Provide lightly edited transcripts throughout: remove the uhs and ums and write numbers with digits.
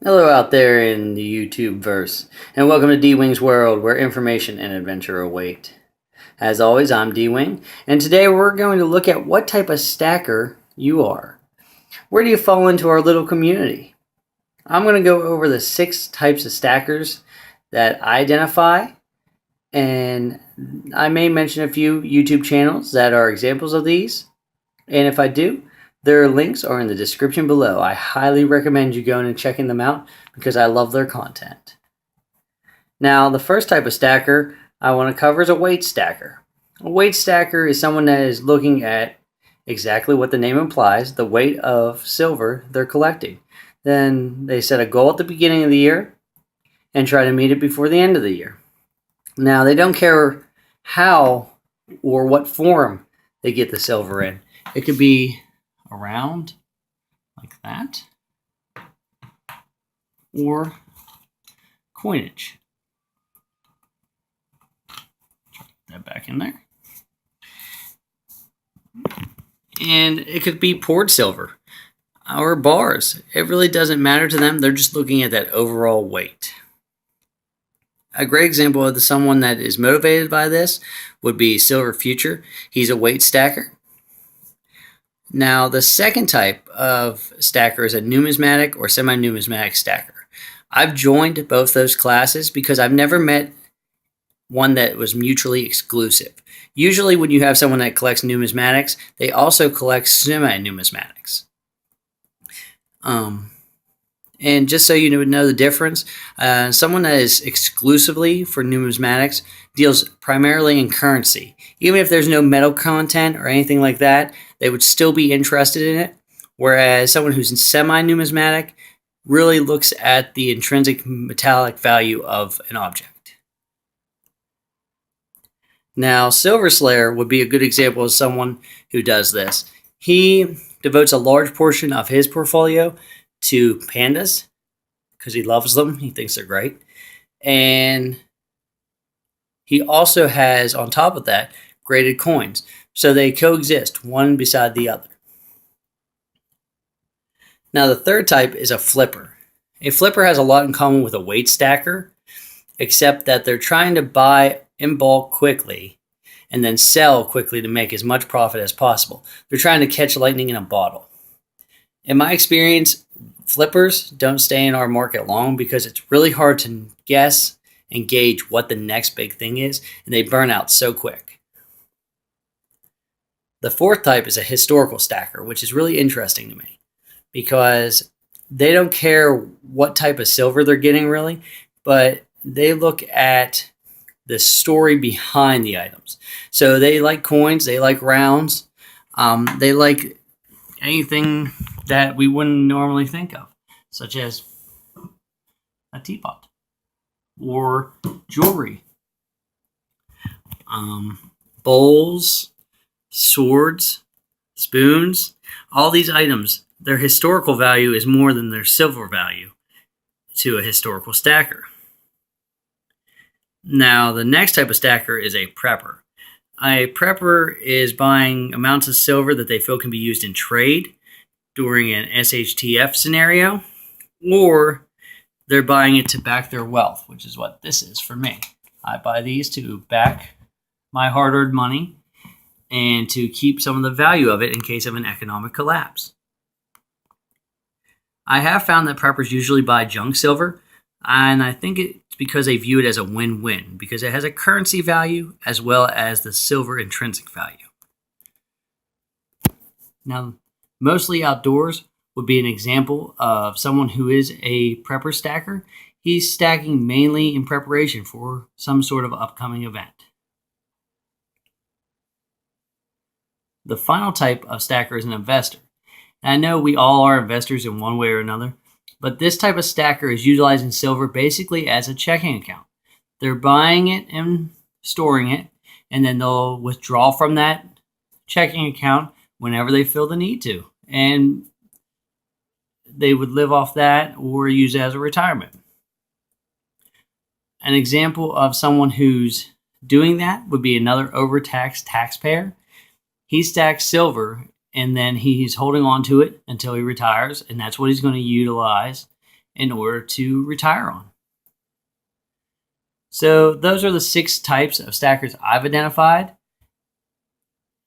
Hello out there in the YouTube verse, and welcome to D-Wing's world where information and adventure await. As always, I'm D-Wing, and today we're going to look at what type of stacker you are. Where do you fall into our little community? I'm going to go over the 6 types of stackers that I identify, and I may mention a few YouTube channels that are examples of these, and if I do, their links are in the description below. I highly recommend you going and checking them out because I love their content. Now, the first type of stacker I want to cover is a weight stacker. A weight stacker is someone that is looking at exactly what the name implies, the weight of silver they're collecting. Then they set a goal at the beginning of the year and try to meet it before the end of the year. Now, they don't care how or what form they get the silver in. It could be around like that, or coinage. Put that back in there. And it could be poured silver or bars. It really doesn't matter to them. They're just looking at that overall weight. A great example of someone that is motivated by this would be Silver Future. He's a weight stacker. Now, the second type of stacker is a numismatic or semi-numismatic stacker. I've joined both those classes because I've never met one that was mutually exclusive. Usually when you have someone that collects numismatics, they also collect semi-numismatics. And just so you would know the difference, someone that is exclusively for numismatics deals primarily in currency. Even if there's no metal content or anything like that, they would still be interested in it. Whereas someone who's semi-numismatic really looks at the intrinsic metallic value of an object. Now, Silver Slayer would be a good example of someone who does this. He devotes a large portion of his portfolio to pandas because he loves them. He thinks they're great. And he also has, on top of that, graded coins. So they coexist, one beside the other. Now, the third type is a flipper. A flipper has a lot in common with a weight stacker, except that they're trying to buy in bulk quickly and then sell quickly to make as much profit as possible. They're trying to catch lightning in a bottle. In my experience, flippers don't stay in our market long because it's really hard to guess and gauge what the next big thing is, and they burn out so quick. The fourth type is a historical stacker, which is really interesting to me because they don't care what type of silver they're getting really, but they look at the story behind the items. So they like coins, they like rounds, they like anything that we wouldn't normally think of, such as a teapot or jewelry, bowls, swords, spoons. All these items, their historical value is more than their silver value to a historical stacker. Now, the next type of stacker is a prepper. A prepper is buying amounts of silver that they feel can be used in trade during an SHTF scenario, or they're buying it to back their wealth, which is what this is for me. I buy these to back my hard-earned money and to keep some of the value of it in case of an economic collapse. I have found that preppers usually buy junk silver, and I think it's because they view it as a win-win, because it has a currency value as well as the silver intrinsic value. Now, mostly outdoors would be an example of someone who is a prepper stacker. He's stacking mainly in preparation for some sort of upcoming event. The final type of stacker is an investor. And I know we all are investors in one way or another, but this type of stacker is utilizing silver basically as a checking account. They're buying it and storing it, and then they'll withdraw from that checking account whenever they feel the need to. And they would live off that or use it as a retirement. An example of someone who's doing that would be another overtaxed taxpayer. He stacks silver and then he's holding on to it until he retires, and that's what he's going to utilize in order to retire on. So those are the 6 types of stackers I've identified.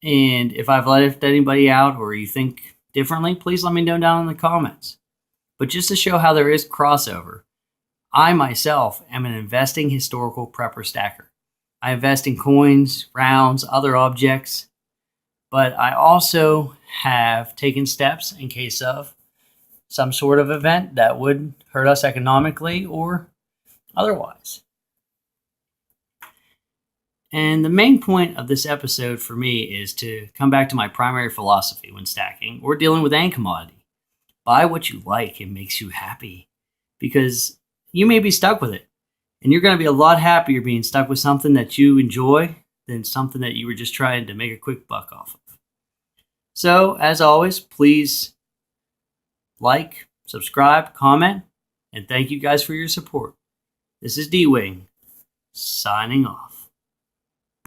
And if I've left anybody out or you think differently, please let me know down in the comments. But just to show how there is crossover, I myself am an investing historical prepper stacker. I invest in coins, rounds, other objects, but I also have taken steps in case of some sort of event that would hurt us economically or otherwise. And the main point of this episode for me is to come back to my primary philosophy when stacking or dealing with any commodity. Buy what you like and makes you happy, because you may be stuck with it, and you're going to be a lot happier being stuck with something that you enjoy than something that you were just trying to make a quick buck off of. So, as always, please like, subscribe, comment, and thank you guys for your support. This is D-Wing, signing off.